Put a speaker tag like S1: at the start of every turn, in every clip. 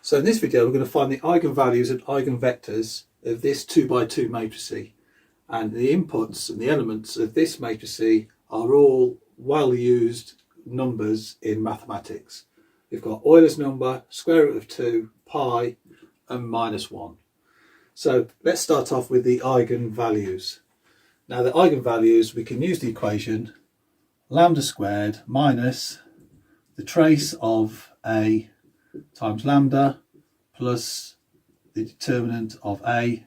S1: So in this video we're going to find the eigenvalues and eigenvectors of this 2x2 matrice, and the inputs and the elements of this matrice are all well used numbers in mathematics. We've got Eulers number, square root of 2, pi and -1. So let's start off with the eigenvalues. Now the eigenvalues, we can use the equation lambda squared minus the trace of a times lambda plus the determinant of a,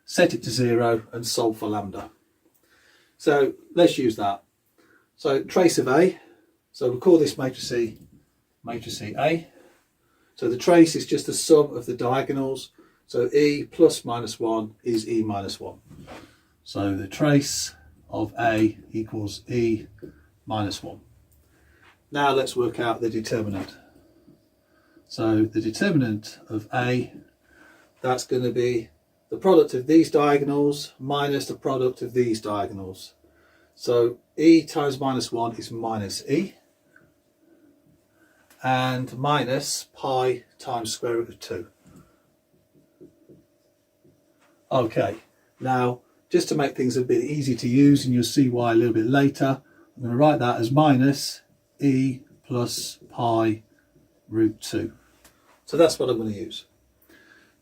S1: set it to 0 and solve for lambda. So let's use that. So trace of a, so we'll call this matrice A. So the trace is just the sum of the diagonals. So E plus -1 is E minus 1. So the trace of A equals E minus 1. Now let's work out the determinant. So the determinant of A, that's going to be the product of these diagonals minus the product of these diagonals. So E times -1 is minus E, and minus pi times square root of 2. Okay, now just to make things a bit easy to use, and you'll see why a little bit later, I'm going to write that as minus E plus pi root 2. So that's what I'm going to use.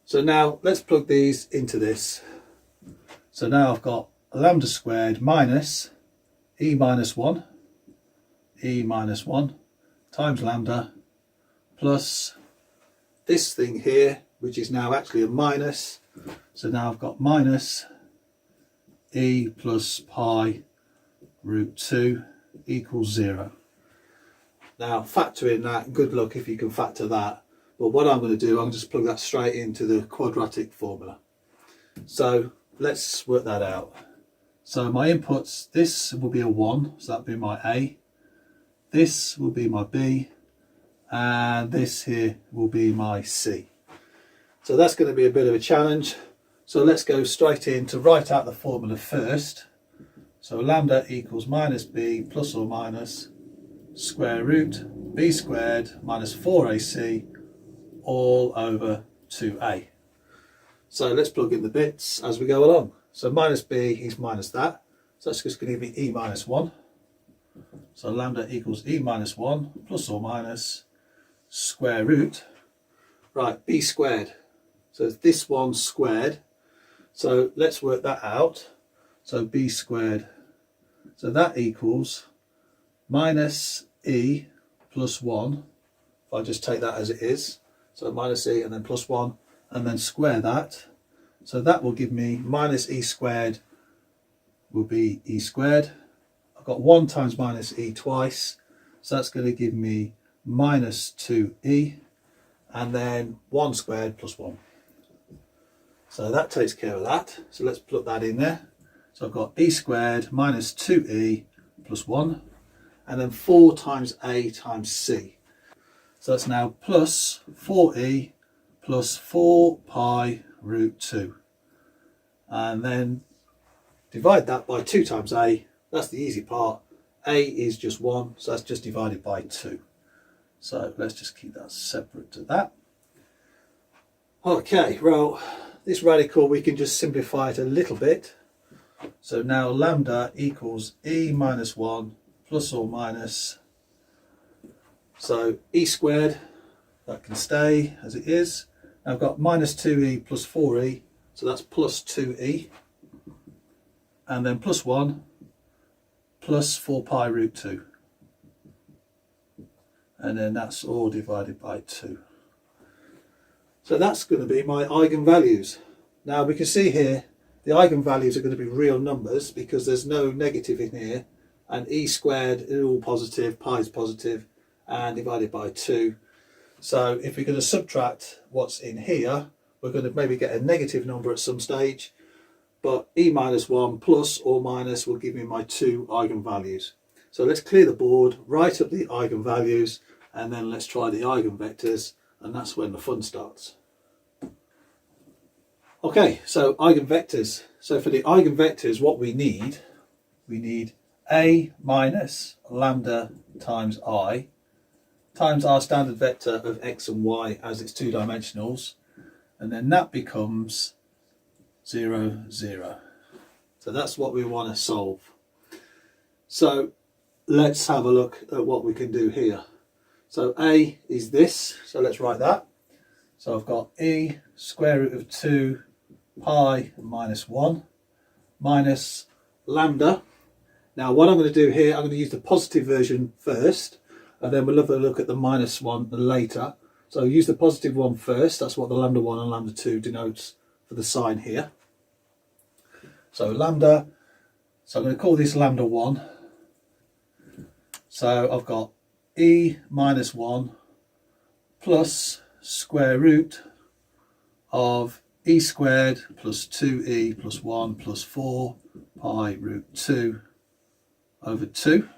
S1: So now let's plug these into this. So now I've got lambda squared minus E minus 1 times lambda plus this thing here, which is now actually a minus. So now I've got minus E plus pi root 2 equals 0. Now factor in that, good luck if you can factor that. But what I'm going to do, I'm just plug that straight into the quadratic formula. So let's work that out. So my inputs, this will be a 1, so that'll be my A. This will be my B. And this here will be my C. So that's going to be a bit of a challenge. So let's go straight in to write out the formula first. So lambda equals minus B plus or minus square root B squared minus 4AC all over 2A. So let's plug in the bits as we go along. So minus B is minus that. So that's just going to give me E minus 1. So lambda equals E minus 1 plus or minus square root. Right, B squared. So this one's squared. So let's work that out. So B squared. So that equals minus E plus 1. If I just take that as it is. So minus E and then plus 1 and then square that. So that will give me minus E squared will be E squared. I've got 1 times minus E twice. So that's going to give me minus 2E and then 1 squared plus 1. So that takes care of that. So let's plug that in there. So I've got E squared minus 2E plus 1 and then 4 times A times C. So that's now plus 4E plus 4 pi root 2. And then divide that by 2 times A. That's the easy part. A is just 1, so that's just divided by 2. So let's just keep that separate to that. Okay, well, this radical we can just simplify it a little bit. So now lambda equals E minus 1 plus or minus. So E squared, that can stay as it is. Now I've got minus 2E plus 4E, so that's plus 2E. And then plus 1 plus 4 pi root 2. And then that's all divided by 2. So that's going to be my eigenvalues. Now we can see here the eigenvalues are going to be real numbers because there's no negative in here, and E squared is all positive, pi is positive, and divided by 2. So if we're going to subtract what's in here, we're going to maybe get a negative number at some stage, but E minus 1 plus or minus will give me my 2 eigenvalues. So let's clear the board, write up the eigenvalues, and then let's try the eigenvectors, and that's when the fun starts. Okay, so eigenvectors. So for the eigenvectors, what we need A minus lambda times I times our standard vector of x and y as its two dimensionals, and then that becomes 0, 0. So that's what we want to solve. So let's have a look at what we can do here. So a is this, so let's write that. So I've got e square root of 2 pi minus 1 minus lambda. Now what I'm going to do here, I'm going to use the positive version first, and then we'll have a look at the minus one later. So use the positive one first. That's what the lambda 1 and lambda 2 denotes for the sign here. So lambda, so I'm going to call this lambda 1. So I've got e minus 1 plus square root of e squared plus 2e plus 1 plus 4 pi root 2 over 2.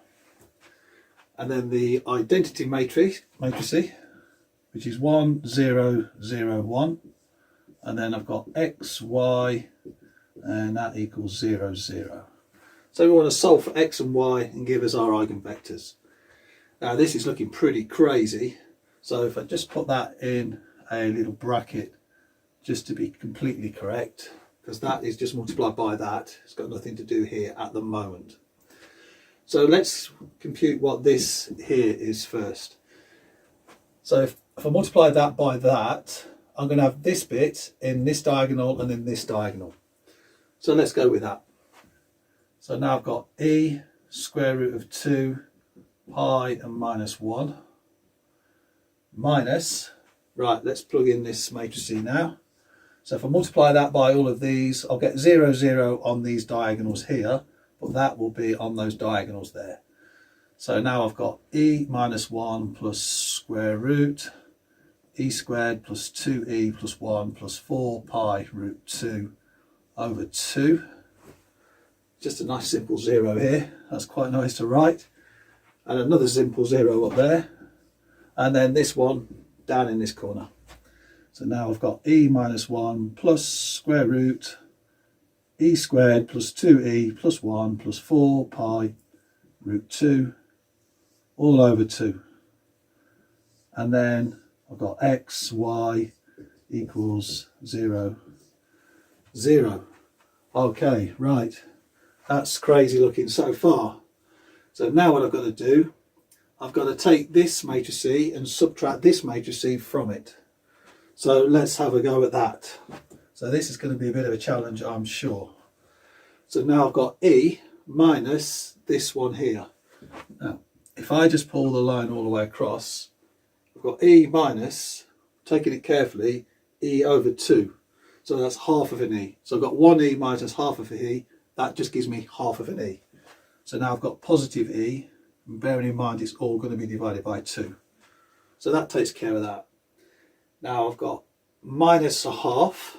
S1: And then the identity matrix, which is 1, 0, 0, 1. And then I've got x, y, and that equals 0, 0. So we want to solve for x and y and give us our eigenvectors. Now this is looking pretty crazy. So if I just put that in a little bracket just to be completely correct, because that is just multiplied by that. It's got nothing to do here at the moment. So let's compute what this here is first. So if I multiply that by that, I'm going to have this bit in this diagonal and in this diagonal. So let's go with that. So now I've got e square root of 2 pi and minus 1 minus, right, let's plug in this matrix now. So if I multiply that by all of these, I'll get 0, 0 on these diagonals here, but that will be on those diagonals there. So now I've got e minus 1 plus square root e squared plus 2e plus 1 plus 4 pi root 2 over 2. Just a nice simple 0 here. That's quite nice to write. And another simple 0 up there. And then this one down in this corner. So now I've got e minus 1 plus square root e squared plus 2e plus 1 plus 4 pi root 2 all over 2. And then I've got x, y equals 0, 0. Okay, right. That's crazy looking so far. So now what I've got to do, I've got to take this matrix and subtract this matrix from it. So let's have a go at that. So this is going to be a bit of a challenge, I'm sure. So now I've got e minus this one here. Now, if I just pull the line all the way across, I've got e minus, taking it carefully, e over 2. So that's half of an e. So I've got 1e minus half of an e. That just gives me half of an e. So now I've got positive e, and bearing in mind it's all going to be divided by 2. So that takes care of that. Now I've got minus a half.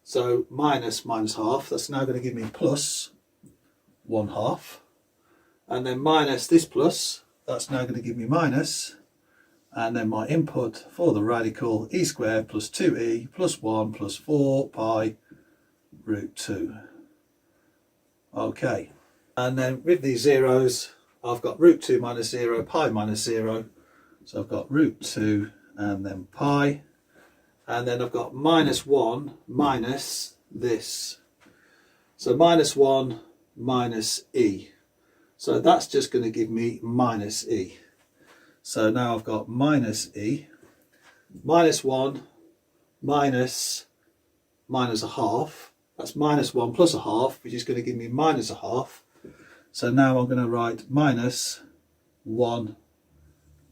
S1: So minus minus half, that's now going to give me plus 1 half. And then minus this plus, that's now going to give me minus. And then my input for the radical, e squared plus 2e plus 1 plus 4 pi root 2. Okay, and then with these zeros, I've got root 2 minus 0, pi minus 0. So I've got root 2 and then pi. And then I've got minus 1 minus this. So minus 1 minus e. So that's just going to give me minus e. So now I've got minus e, minus 1 minus a half. That's minus 1 plus a half, which is going to give me minus a half. So now I'm going to write minus 1.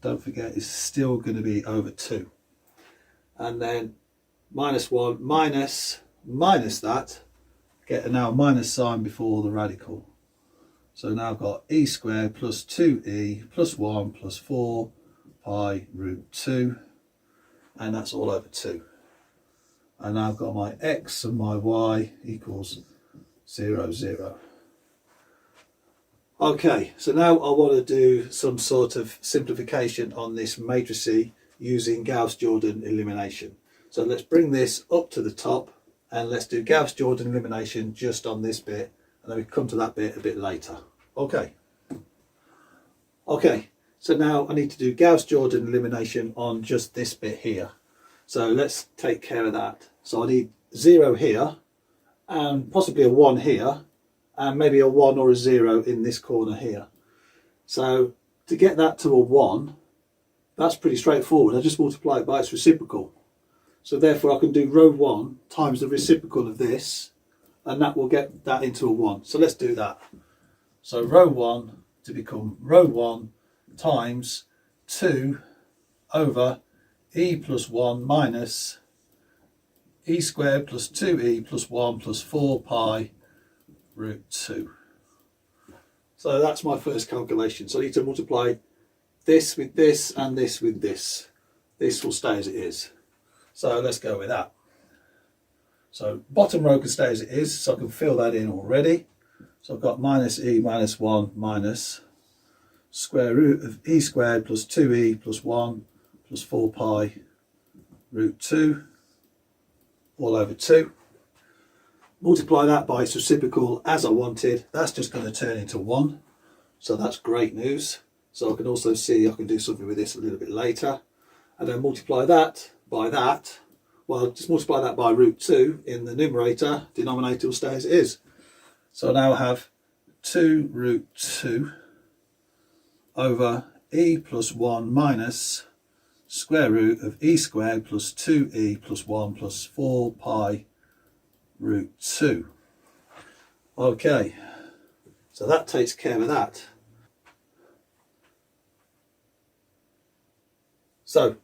S1: Don't forget, it's still going to be over 2. And then minus 1 minus that, get a now minus sign before the radical. So now I've got e squared plus 2e plus 1 plus 4 pi root 2, and that's all over 2. And now I've got my x and my y equals 0, 0. Okay, so now I want to do some sort of simplification on this matrix using Gauss-Jordan elimination. So let's bring this up to the top and let's do Gauss-Jordan elimination just on this bit, and then we come to that bit a bit later. Okay, So now I need to do Gauss-Jordan elimination on just this bit here. So let's take care of that. So I need 0 here and possibly a 1 here and maybe a 1 or a 0 in this corner here. So to get that to a 1, that's pretty straightforward. I just multiply it by its reciprocal. So therefore I can do row 1 times the reciprocal of this, and that will get that into a 1. So let's do that. So row 1 to become row 1 times 2 over e plus 1 minus e squared plus 2e plus 1 plus 4 pi root 2. So that's my first calculation. So I need to multiply this with this and this with this. This will stay as it is. So let's go with that. So bottom row can stay as it is, so I can fill that in already. So I've got minus e minus 1 minus square root of e squared plus 2e plus 1 plus 4 pi root 2 all over 2. Multiply that by its reciprocal as I wanted. That's just going to turn into 1. So that's great news. So I can also see I can do something with this a little bit later. And then multiply that by that. Well, just multiply that by root 2 in the numerator. Denominator will stay as it is. So now I have 2 root 2 over e plus 1 minus square root of e squared plus 2e plus 1 plus 4 pi root 2. Okay, so that takes care of that. So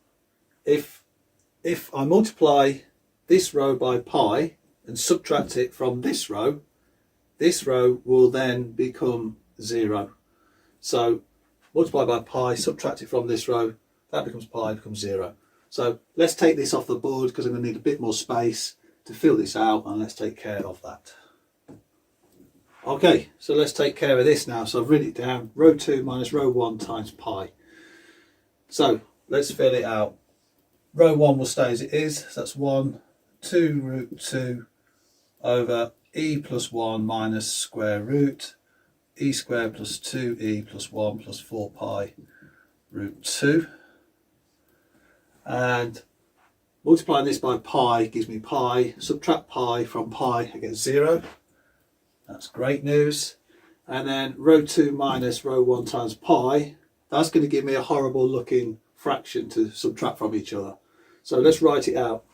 S1: if I multiply this row by pi and subtract it from this row will then become 0. So multiply by pi, subtract it from this row, that becomes pi, becomes 0. So let's take this off the board because I'm going to need a bit more space to fill this out, and let's take care of that. Okay, so let's take care of this now. So I've written it down, row 2 minus row 1 times pi. So let's fill it out. Row 1 will stay as it is, so that's 2 root 2 over e plus 1 minus square root e squared plus 2e plus 1 plus 4 pi root 2. And multiplying this by pi gives me pi. Subtract pi from pi, I get 0. That's great news. And then row 2 minus row 1 times pi, that's going to give me a horrible looking fraction to subtract from each other. So let's write it out.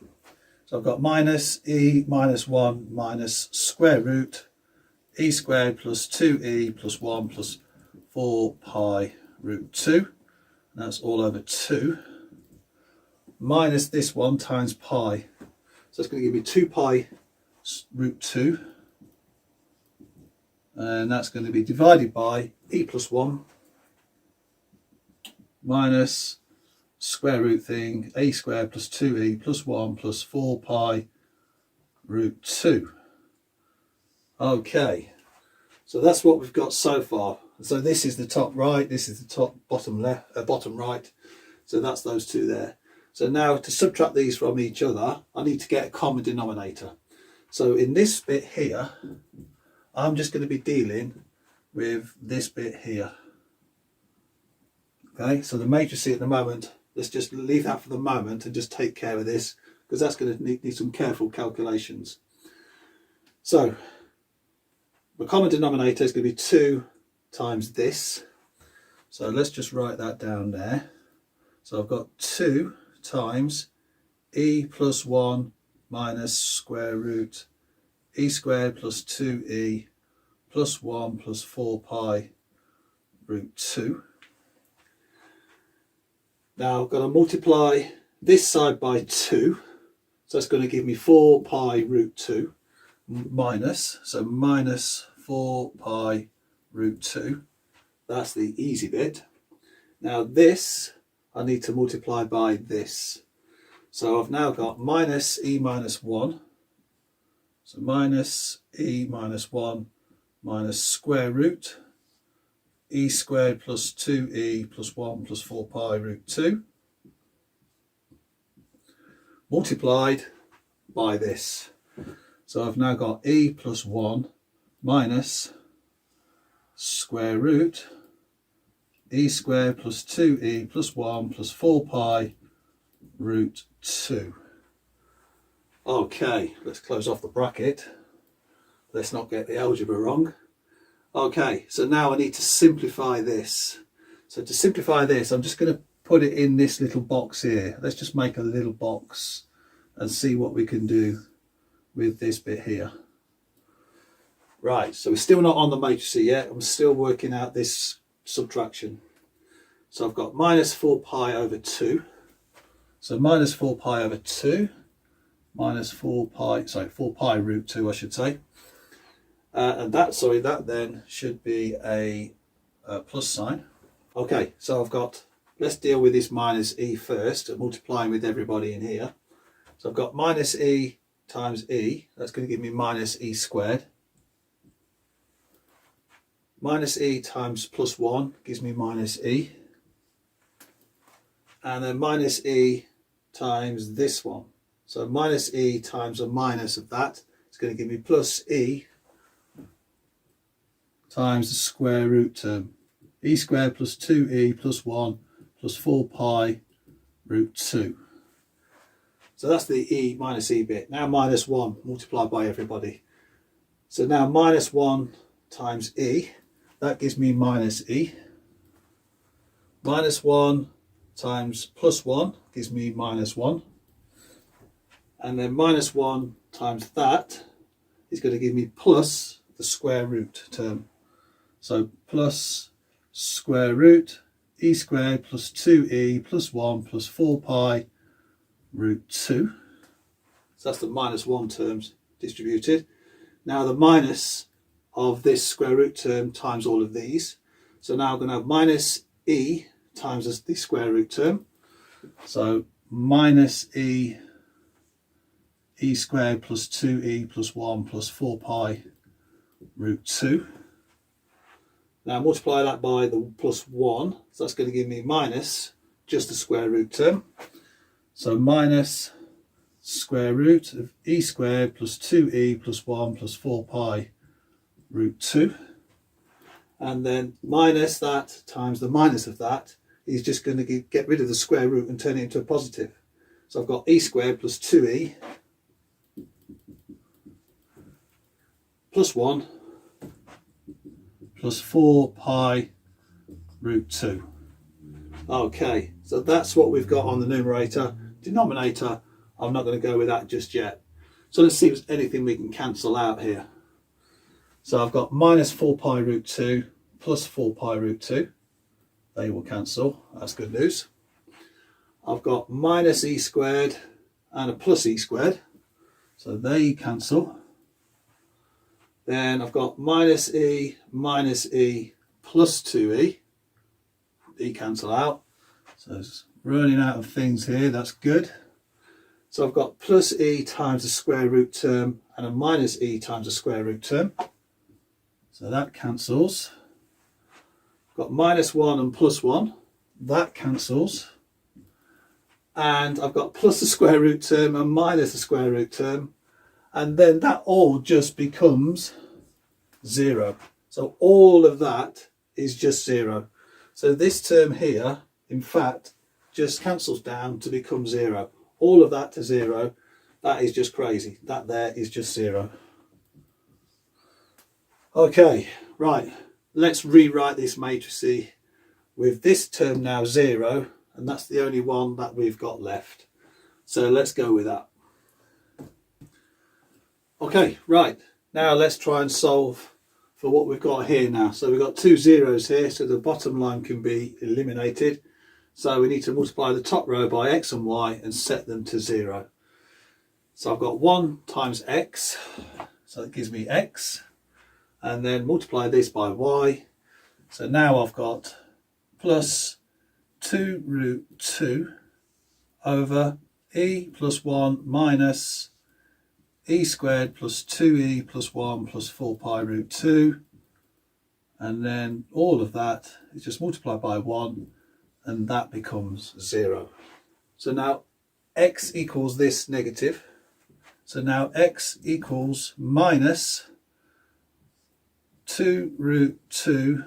S1: So I've got minus e minus 1 minus square root e squared plus 2e plus 1 plus 4 pi root 2. And that's all over 2. Minus this one times pi. So it's going to give me 2 pi root 2. And that's going to be divided by e plus 1 minus square root thing, a squared plus 2e plus 1 plus 4 pi root 2. Okay, so that's what we've got so far. So this is the top right, this is the top bottom left, bottom right. So that's those two there. So now to subtract these from each other, I need to get a common denominator. So in this bit here, I'm just going to be dealing with this bit here. Okay, so the matrice at the moment, let's just leave that for the moment and just take care of this, because that's going to need some careful calculations. So the common denominator is going to be 2 times this. So let's just write that down there. So I've got 2 times e plus 1 minus square root e squared plus 2e plus 1 plus 4 pi root 2. Now I've got to multiply this side by 2, so that's going to give me 4 pi root 2 minus, so minus 4 pi root 2. That's the easy bit. Now this I need to multiply by this. So I've now got minus e minus 1. So minus e minus 1 minus square root e squared plus 2e plus 1 plus 4 pi root 2 multiplied by this. So I've now got e plus 1 minus square root e squared plus 2e plus 1 plus 4 pi root 2. Okay, let's close off the bracket. Let's not get the algebra wrong. Okay, so now I need to simplify this. So to simplify this, I'm just going to put it in this little box here. Let's just make a little box and see what we can do with this bit here. Right, so we're still not on the matrix yet. I'm still working out this subtraction. So I've got minus 4 pi over 2. So minus 4 pi over 2, minus 4 pi root 2 I should say. And that then should be a plus sign. Okay, so I've got, let's deal with this minus e first, multiplying with everybody in here. So I've got minus e times e, that's going to give me minus e squared. Minus e times plus 1 gives me minus e. And then minus e times this one. So minus e times a minus of that is going to give me plus e times the square root term. E squared plus 2e plus 1 plus 4 pi root 2. So that's the e minus e bit. Now minus 1 multiplied by everybody. So now minus 1 times e, that gives me minus e. Minus 1 times plus 1 gives me minus 1. And then minus 1 times that is going to give me plus the square root term. So plus square root e squared plus 2e plus 1 plus 4 pi root 2. So that's the minus 1 terms distributed. Now the minus of this square root term times all of these. So now I'm going to have minus e times the square root term. So minus e squared plus 2e plus 1 plus 4 pi root 2. Now multiply that by the plus 1, so that's going to give me minus just the square root term. So minus square root of e squared plus 2e plus 1 plus 4 pi root 2. And then minus that times the minus of that is just going to get rid of the square root and turn it into a positive. So I've got e squared plus 2e plus 1 plus 4 pi root 2. Okay, so that's what we've got on the numerator. Denominator, I'm not going to go with that just yet. So let's see if there's anything we can cancel out here. So I've got minus 4 pi root 2 plus 4 pi root 2. They will cancel, that's good news. I've got minus e squared and a plus e squared, so they cancel. Then I've got minus e plus 2e. E cancel out. So it's running out of things here, that's good. So I've got plus e times the square root term and a minus e times the square root term. So that cancels. I've got minus 1 and plus 1. That cancels. And I've got plus the square root term and minus the square root term. And then that all just becomes 0. So all of that is just 0. So this term here, in fact, just cancels down to become 0. All of that to 0, that is just crazy. That there is just 0. Okay, right, let's rewrite this matrix with this term now 0, and that's the only one that we've got left. So let's go with that. Okay, right, now let's try and solve for what we've got here now. So we've got two zeros here, so the bottom line can be eliminated. So we need to multiply the top row by x and y and set them to 0. So I've got 1 times x, so it gives me x, and then multiply this by y. So now I've got plus 2 root 2 over e plus 1 minus e squared plus 2e plus 1 plus 4 pi root 2, and then all of that is just multiplied by 1, and that becomes 0. So now x equals this negative. So now x equals minus 2 root 2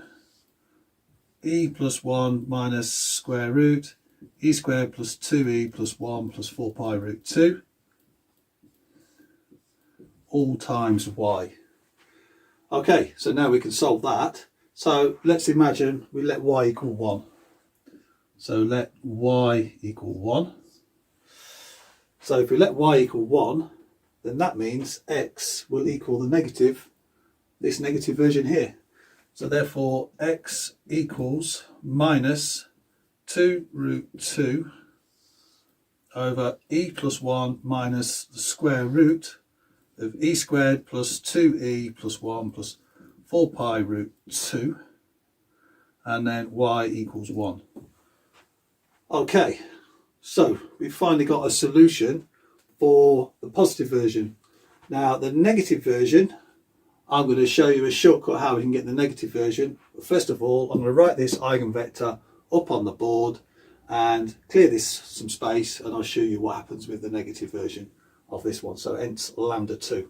S1: e plus 1 minus square root e squared plus 2e plus 1 plus 4 pi root 2 all times y. Okay, so now we can solve that. So let's imagine we let y equal 1. So let y equal 1. So if we let y equal 1, then that means x will equal the negative, this negative version here. So therefore x equals minus 2 root 2 over e plus 1 minus the square root of e squared plus 2e plus 1 plus 4 pi root 2, and then y equals 1. Okay, so we've finally got a solution for the positive version. Now the negative version, I'm going to show you a shortcut how we can get the negative version. But first of all, I'm going to write this eigenvector up on the board and clear this some space, and I'll show you what happens with the negative version of this one. So hence lambda 2.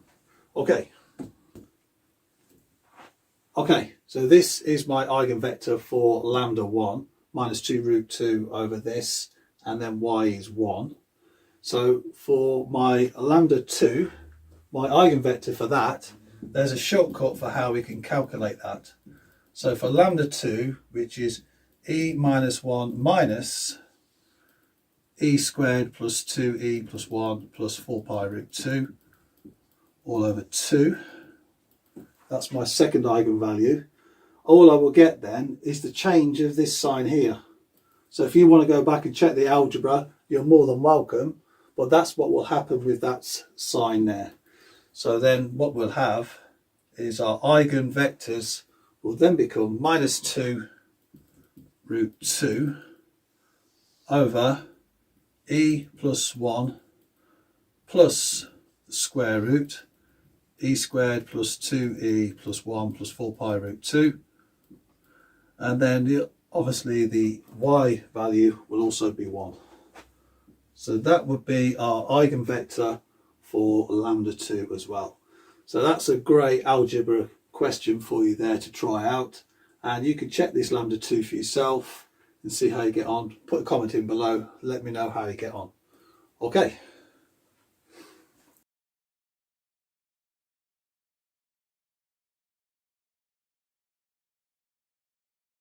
S1: Okay, so this is my eigenvector for lambda 1 minus 2 root 2 over this, and then y is 1. So for my lambda 2, my eigenvector for that, there's a shortcut for how we can calculate that. So for lambda 2, which is e minus 1 minus e squared plus 2e plus 1 plus 4 pi root 2 all over 2, that's my second eigenvalue. All I will get then is the change of this sign here. So if you want to go back and check the algebra, you're more than welcome, but that's what will happen with that sign there. So then what we'll have is our eigenvectors will then become minus 2 root 2 over e plus 1 plus the square root e squared plus 2e plus 1 plus 4 pi root 2, and then obviously the y value will also be 1. So that would be our eigenvector for lambda 2 as well. So that's a great algebra question for you there to try out, and you can check this lambda 2 for yourself and see how you get on. Put a comment in below, let me know how you get on. Okay.